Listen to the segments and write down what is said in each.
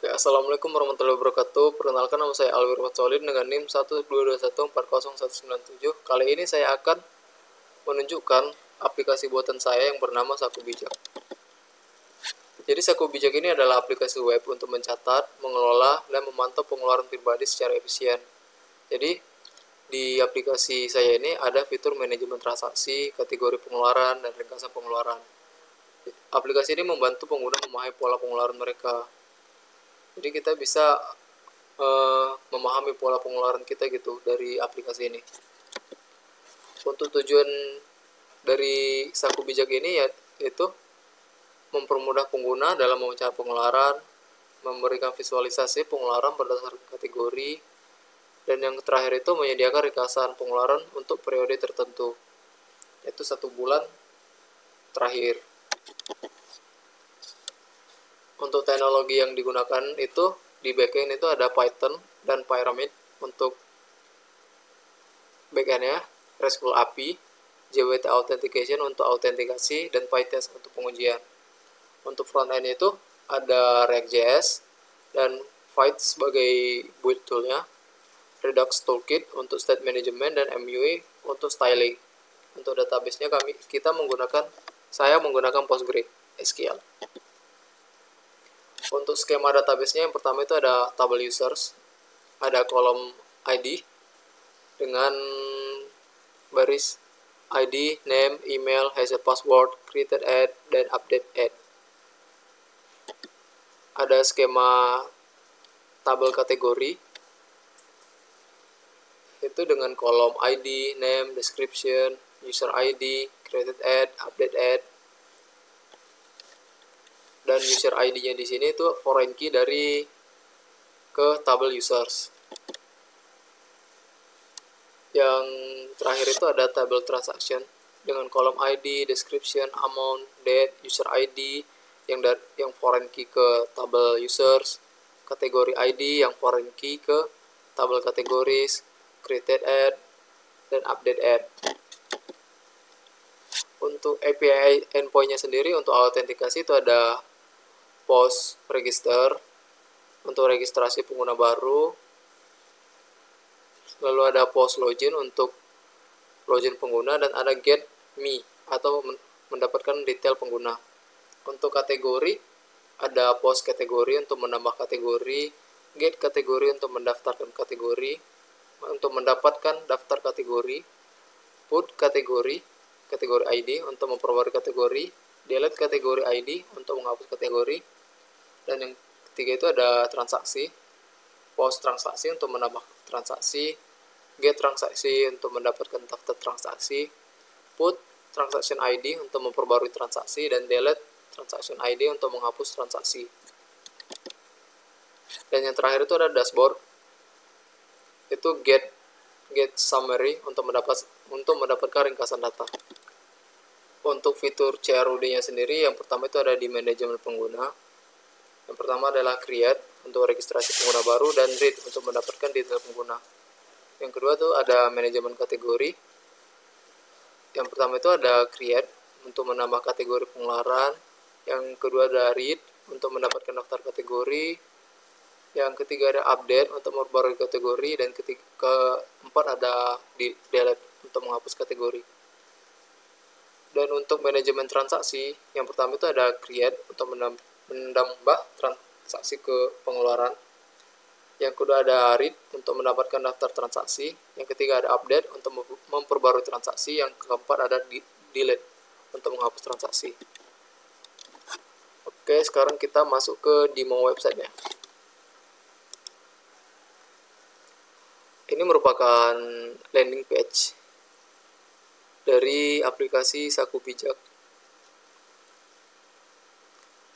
Oke, Assalamualaikum warahmatullahi wabarakatuh. Perkenalkan, nama saya Alwir Watsolin dengan NIM 122140197. Kali ini saya akan menunjukkan aplikasi buatan saya yang bernama Saku Bijak. Jadi Saku Bijak ini adalah aplikasi web untuk mencatat, mengelola, dan memantau pengeluaran pribadi secara efisien. Jadi di aplikasi saya ini ada fitur manajemen transaksi, kategori pengeluaran, dan ringkasan pengeluaran. Aplikasi ini membantu pengguna memahami pola pengeluaran mereka. Jadi kita bisa memahami pola pengeluaran kita gitu dari aplikasi ini. Untuk tujuan dari Saku Bijak ini yaitu mempermudah pengguna dalam mencatat pengeluaran, memberikan visualisasi pengeluaran berdasarkan kategori, dan yang terakhir itu menyediakan ringkasan pengeluaran untuk periode tertentu, yaitu 1 bulan terakhir. Untuk teknologi yang digunakan itu di backend itu ada Python dan Pyramid untuk backendnya, RESTful API, JWT Authentication untuk autentikasi, dan PyTest untuk pengujian. Untuk frontend itu ada React.js dan Vite sebagai build toolnya, Redux Toolkit untuk state management, dan MUI untuk styling. Untuk database-nya saya menggunakan PostgreSQL. Untuk skema database-nya yang pertama itu ada table users, ada kolom ID dengan baris ID, name, email, hash password, created add, dan update add. Ada skema tabel kategori itu dengan kolom ID, name, description, user ID, created add, update add. Dan user ID-nya di sini itu foreign key dari ke tabel users. Yang terakhir itu ada table transaction dengan kolom ID, description, amount, date, user ID yang foreign key ke tabel users, kategori ID yang foreign key ke tabel kategoris, created add, dan update add. Untuk API endpoint-nya sendiri untuk autentikasi itu ada post register untuk registrasi pengguna baru, lalu ada post login untuk login pengguna, dan ada get me atau mendapatkan detail pengguna. Untuk kategori ada post kategori untuk menambah kategori, get kategori untuk mendaftarkan kategori, untuk mendapatkan daftar kategori, put kategori ID untuk memperbarui kategori, delete kategori ID untuk menghapus kategori, dan yang ketiga itu ada transaksi, post transaksi untuk menambah transaksi, get transaksi untuk mendapatkan daftar transaksi, put transaction ID untuk memperbarui transaksi, dan delete transaction ID untuk menghapus transaksi. Dan yang terakhir itu ada dashboard, itu get summary untuk mendapatkan ringkasan data. Untuk fitur CRUD-nya sendiri, yang pertama itu ada di manajemen pengguna. Yang pertama adalah create untuk registrasi pengguna baru, dan read untuk mendapatkan detail pengguna. Yang kedua itu ada manajemen kategori. Yang pertama itu ada create untuk menambah kategori pengeluaran. Yang kedua ada read untuk mendapatkan daftar kategori. Yang ketiga ada update untuk memperbarui kategori, dan keempat ada delete untuk menghapus kategori. Dan untuk manajemen transaksi, yang pertama itu ada create untuk menambah transaksi ke pengeluaran. Yang kedua ada read untuk mendapatkan daftar transaksi. Yang ketiga ada update untuk memperbarui transaksi. Yang keempat ada delete untuk menghapus transaksi. Oke, sekarang kita masuk ke demo websitenya. Ini merupakan landing page dari aplikasi Saku Bijak.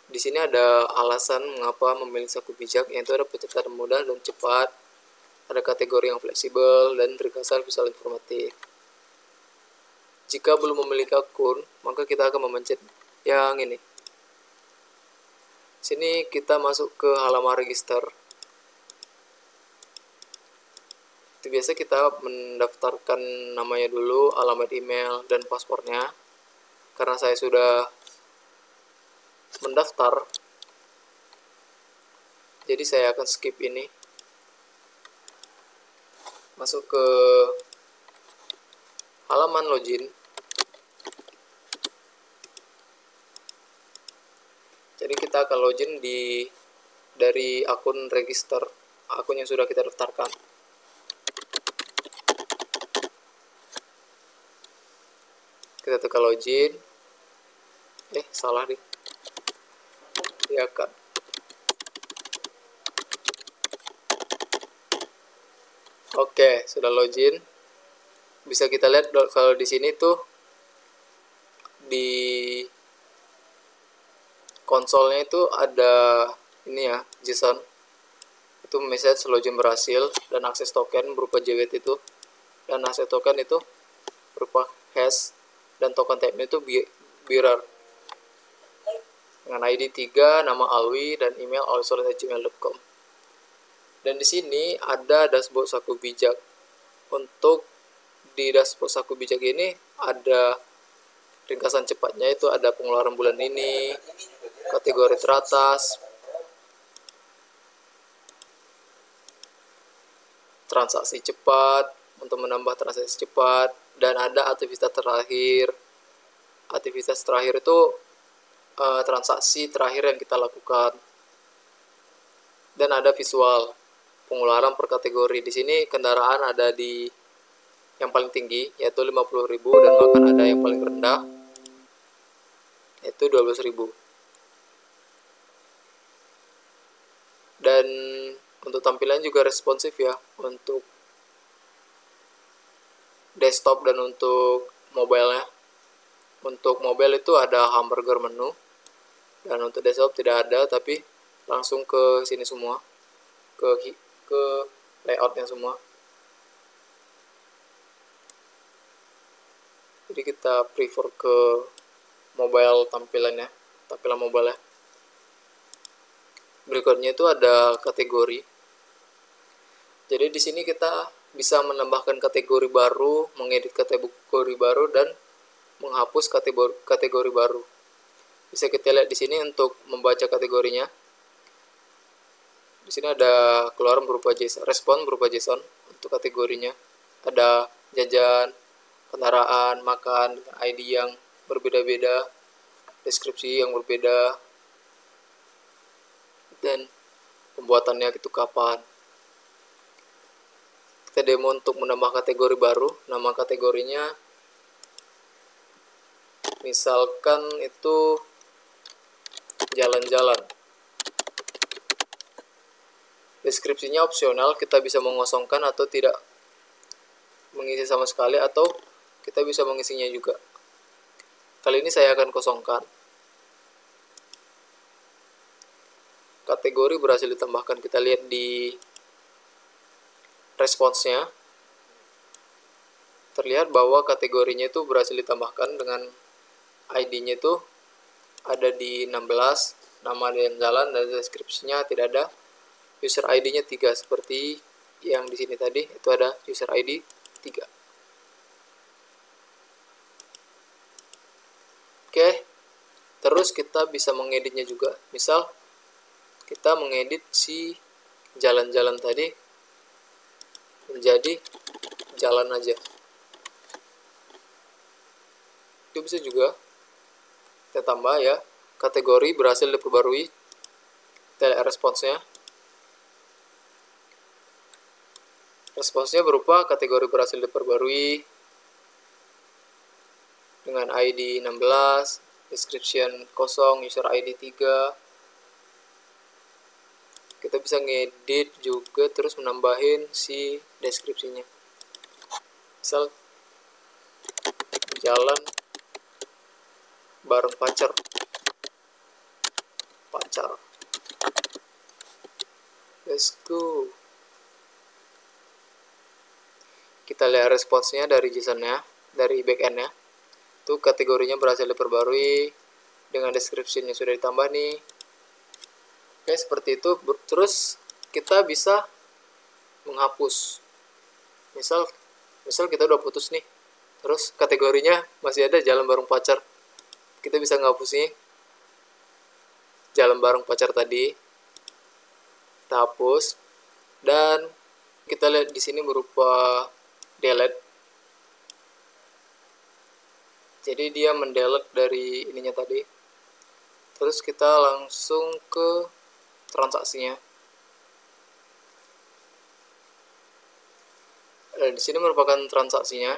Di sini ada alasan mengapa memilih Saku Bijak, yaitu ada pencatatan mudah dan cepat, ada kategori yang fleksibel, dan ringkasan visual informatif. Jika belum memiliki akun, maka kita akan memencet yang ini. Sini kita masuk ke halaman register. Itu biasa kita mendaftarkan namanya dulu, alamat email, dan paspornya. Karena saya sudah mendaftar, Jadi saya akan skip ini, masuk ke halaman login. Jadi kita akan login dari akun register, akun yang sudah kita daftarkan. Kita tekan login. Salah nih. Ya kan. Oke, sudah login. Bisa kita lihat kalau di sini tuh di konsolnya itu ada ini ya, JSON. Itu message login berhasil dan akses token berupa JWT itu, dan akses token itu berupa hash, dan token type-nya itu bearer dengan ID 3, nama Alwi, dan email alwisoleh@gmail.com. Dan di sini ada dashboard Saku Bijak. Untuk di dashboard Saku Bijak ini ada ringkasan cepatnya, itu ada pengeluaran bulan ini, kategori teratas, transaksi cepat untuk menambah transaksi cepat, dan ada aktivitas terakhir. Aktivitas terakhir itu transaksi terakhir yang kita lakukan. Dan ada visual pengeluaran per kategori. Di sini kendaraan ada di yang paling tinggi yaitu 50.000, dan bahkan ada yang paling rendah yaitu 12.000. Dan untuk tampilan juga responsif ya, untuk desktop dan untuk mobile-nya. Untuk mobile itu ada hamburger menu, dan untuk desktop tidak ada, tapi langsung ke sini semua, ke layoutnya semua. Jadi kita prefer ke mobile tampilan mobile ya. Berikutnya itu ada kategori. Jadi di sini kita bisa menambahkan kategori baru, mengedit kategori baru, dan menghapus kategori baru. Bisa kita lihat di sini untuk membaca kategorinya. Di sini ada keluaran berupa JSON, respon berupa JSON untuk kategorinya. Ada jajan, kendaraan, makan, ID yang berbeda-beda, deskripsi yang berbeda, dan pembuatannya itu kapan. Kita demo untuk menambah kategori baru. Nama kategorinya misalkan itu jalan-jalan. Deskripsinya opsional, kita bisa mengosongkan atau tidak mengisi sama sekali, atau kita bisa mengisinya juga. Kali ini saya akan kosongkan. Kategori berhasil ditambahkan. Kita lihat di responsnya, terlihat bahwa kategorinya itu berhasil ditambahkan dengan ID-nya itu ada di 16, nama dan jalan, dan deskripsinya tidak ada. User ID-nya 3, seperti yang di sini tadi, itu ada user ID 3. Oke, terus kita bisa mengeditnya juga. Misal kita mengedit si jalan-jalan tadi menjadi jalan aja. Itu bisa juga kita tambah ya. Kategori berhasil diperbarui. Kita lihat responsnya. Responsnya berupa kategori berhasil diperbarui dengan ID 16, description kosong, user ID 3. Kita bisa ngedit juga, terus menambahin si deskripsinya. Misal jalan bareng pacar. Let's go. Kita lihat responsnya dari JSON-nya, dari backend-nya. Itu kategorinya berhasil diperbarui dengan deskripsinya sudah ditambah nih. Oke, seperti itu. Terus kita bisa menghapus. Misal kita udah putus nih, terus kategorinya masih ada jalan bareng pacar. Kita bisa menghapusnya jalan bareng pacar tadi. kita hapus, dan kita lihat di sini berupa delete. Jadi dia mendelete dari ininya tadi. Terus kita langsung ke transaksinya. Di sini merupakan transaksinya.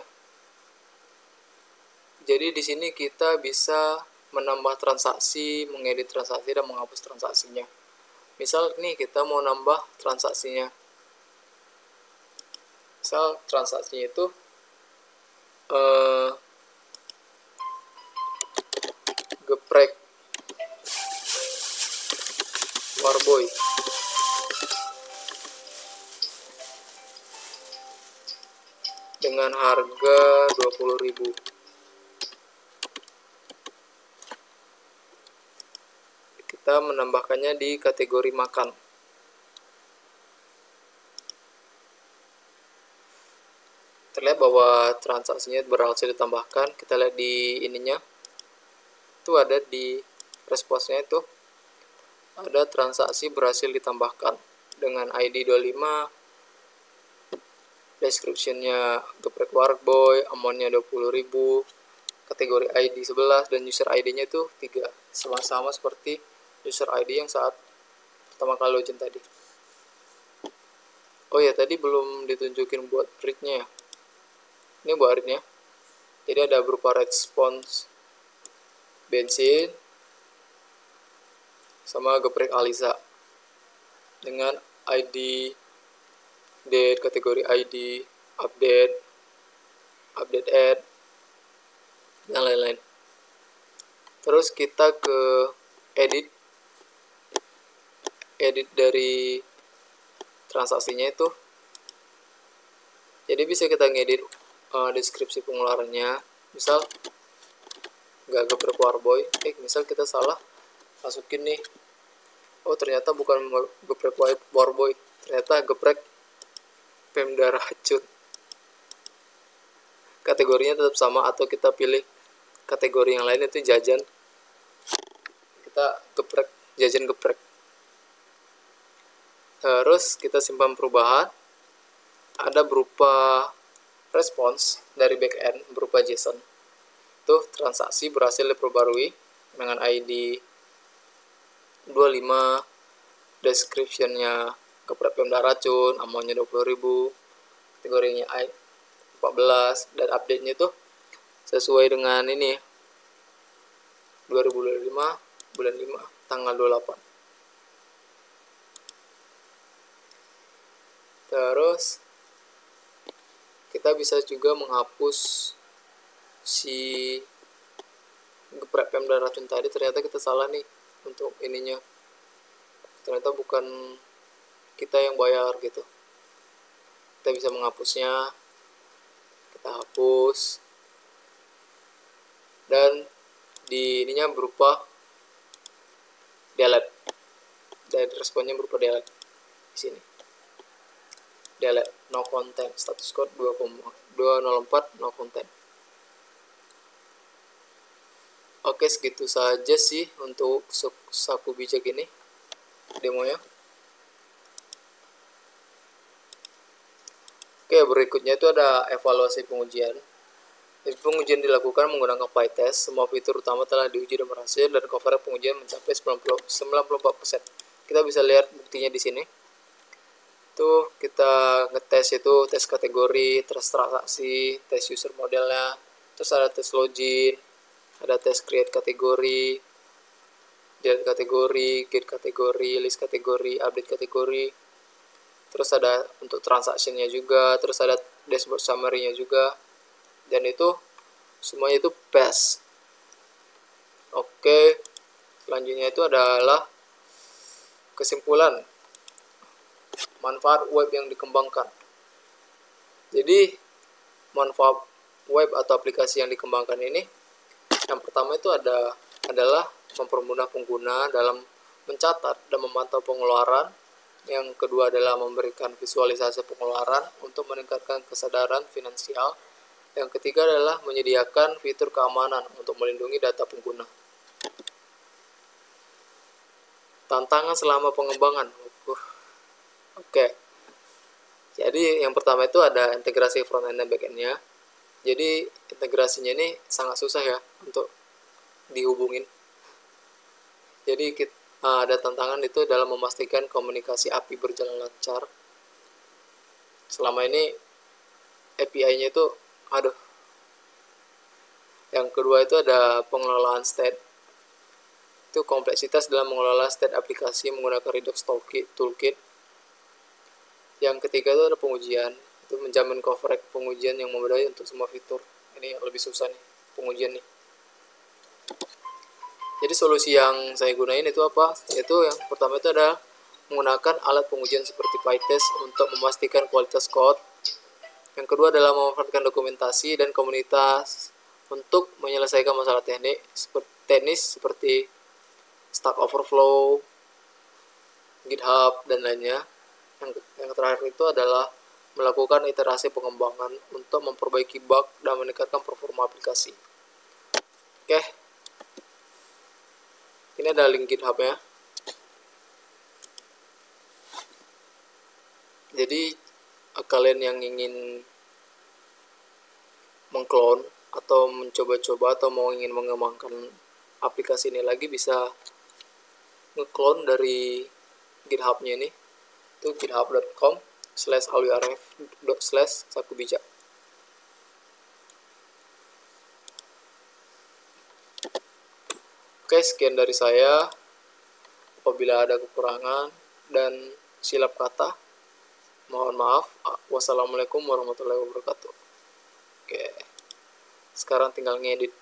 Jadi di sini kita bisa menambah transaksi, mengedit transaksi, dan menghapus transaksinya. Misal nih kita mau nambah transaksinya. Misal transaksinya itu geprek Warboy. Dengan harga 20.000. Kita menambahkannya di kategori makan. Terlihat bahwa transaksinya berhasil ditambahkan. Kita lihat di ininya. Itu ada di responsnya itu. Ada transaksi berhasil ditambahkan dengan ID 25. Description-nya geprek Warboy, amount-nya 20.000. Kategori ID 11 dan user ID-nya itu 3. Sama-sama seperti user ID yang saat pertama kali login tadi. Oh ya, tadi belum ditunjukin buat read-nya ya. Ini buat read-nya. Jadi ada berupa response bensin sama geprek Alisa dengan ID, date, kategori ID, update add, dan lain-lain. Terus kita ke edit dari transaksinya itu. Jadi bisa kita ngedit deskripsi pengeluarannya. Misal nggak geprek Warboy, misal kita salah masukin nih, oh ternyata bukan geprek Warboy, ternyata geprek Pemda Racun. Kategorinya tetap sama, atau kita pilih kategori yang lain, itu jajan. Kita geprek jajan geprek. Terus kita simpan perubahan. Ada berupa respons dari backend berupa JSON. Itu transaksi berhasil diperbarui dengan ID 25, description-nya geprek Pemda Racun, amount-nya 20.000, kategorinya 14, dan update-nya itu sesuai dengan ini 2025 bulan 5 tanggal 28. Terus kita bisa juga menghapus si geprek Pemda Racun tadi. Ternyata kita salah nih untuk ininya, ternyata bukan kita yang bayar gitu. Kita bisa menghapusnya. Kita hapus, dan di ininya berupa delete, dan responnya berupa delete di sini. Delete, no content, status code 204, no content. Oke, segitu saja sih untuk saku bijak ini demonya. Oke, berikutnya itu ada evaluasi pengujian. Pengujian dilakukan menggunakan PyTest. Semua fitur utama telah diuji dan berhasil, dan coverage pengujian mencapai 94%. Kita bisa lihat buktinya di sini. Itu kita ngetes itu tes kategori, tes transaksi, tes user modelnya, terus ada tes login, ada tes create kategori, delete kategori, get kategori, list kategori, update kategori. Terus ada untuk transaksinya juga, terus ada dashboard summary-nya juga, dan itu semuanya itu pass. Oke, selanjutnya itu adalah kesimpulan manfaat web yang dikembangkan. Jadi manfaat web atau aplikasi yang dikembangkan ini, yang pertama itu adalah mempermudah pengguna dalam mencatat dan memantau pengeluaran. Yang kedua adalah memberikan visualisasi pengeluaran untuk meningkatkan kesadaran finansial. Yang ketiga adalah menyediakan fitur keamanan untuk melindungi data pengguna. Tantangan selama pengembangan. Oke, jadi yang pertama itu ada integrasi front end dan back end-nya. Jadi integrasinya ini sangat susah ya untuk dihubungin. Jadi ada tantangan itu dalam memastikan komunikasi API berjalan lancar. Selama ini API-nya itu, aduh. Yang kedua itu ada pengelolaan state. Itu kompleksitas dalam mengelola state aplikasi menggunakan Redux Toolkit. Yang ketiga itu ada pengujian. Itu menjamin coverage pengujian yang memadai untuk semua fitur. Ini yang lebih susah nih, pengujian nih. Jadi solusi yang saya gunain itu apa? Yaitu yang pertama itu ada menggunakan alat pengujian seperti PyTest untuk memastikan kualitas code. Yang kedua adalah memanfaatkan dokumentasi dan komunitas untuk menyelesaikan masalah teknis seperti Stack Overflow, GitHub, dan lainnya. Yang terakhir itu adalah melakukan iterasi pengembangan untuk memperbaiki bug dan meningkatkan performa aplikasi. Oke, ini ada link GitHub-nya. Jadi kalian yang ingin mengklon atau mencoba-coba atau mau ingin mengembangkan aplikasi ini lagi, bisa ngeklon dari GitHub-nya nih. Itu github.com/alurf/sakubijak. Oke, sekian dari saya. Apabila ada kekurangan dan silap kata, mohon maaf. Wassalamualaikum warahmatullahi wabarakatuh. Oke, sekarang tinggal ngedit.